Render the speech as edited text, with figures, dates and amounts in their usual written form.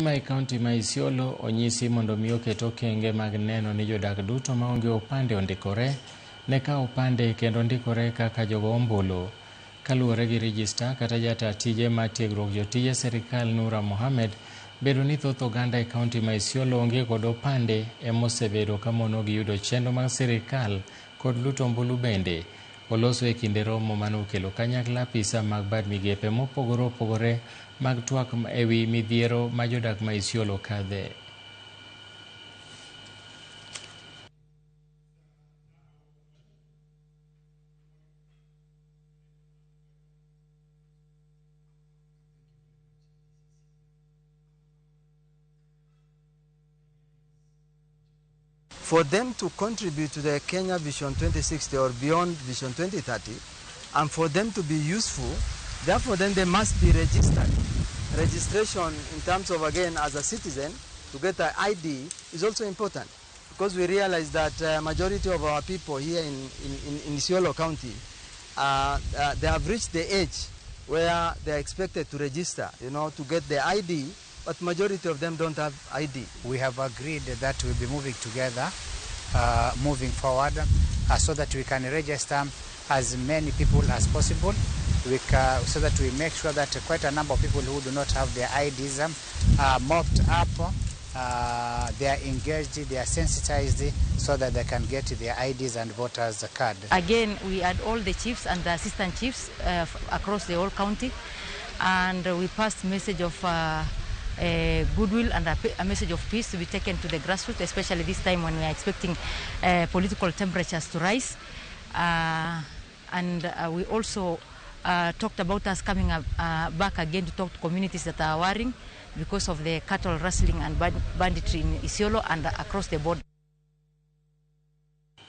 Kaonti ma Isiolo onyisi mondo mi oket okenge mag neno ni jodak duto maonge opande ondikore ne ka opande kendo ndikore kaka jogo ombulu. Kaluwore gi rejista kata jata tije ma tiegruok jotije sirikal Nura Mohammed, bedo ni thoth oganda e kaonti ma Isiolo onge kod opande emosebedo ka monogi yudo chenro mag sirikal kod luto ombulu bende. Oloso e kinde romo mano okelo kanyakla apisa mag bad migepe mopogore opogore mag twak ewi midhiero ma jodak ma Isiolo kadhe. For them to contribute to the Kenya Vision 2060 or beyond Vision 2030, and for them to be useful, therefore then they must be registered. Registration in terms of, again, as a citizen, to get an ID is also important, because we realize that majority of our people here in Isiolo County, they have reached the age where they are expected to register, to get the ID, but majority of them don't have ID. We have agreed that we'll be moving together, moving forward, so that we can register as many people as possible, so that we make sure that quite a number of people who do not have their IDs are mopped up, they are engaged, they are sensitized, so that they can get their IDs and voters card. Again, we had all the chiefs and the assistant chiefs across the whole county, and we passed message of goodwill and a message of peace to be taken to the grassroots, especially this time when we are expecting political temperatures to rise. And we also talked about us coming back again to talk to communities that are worrying because of the cattle rustling and banditry in Isiolo and across the border.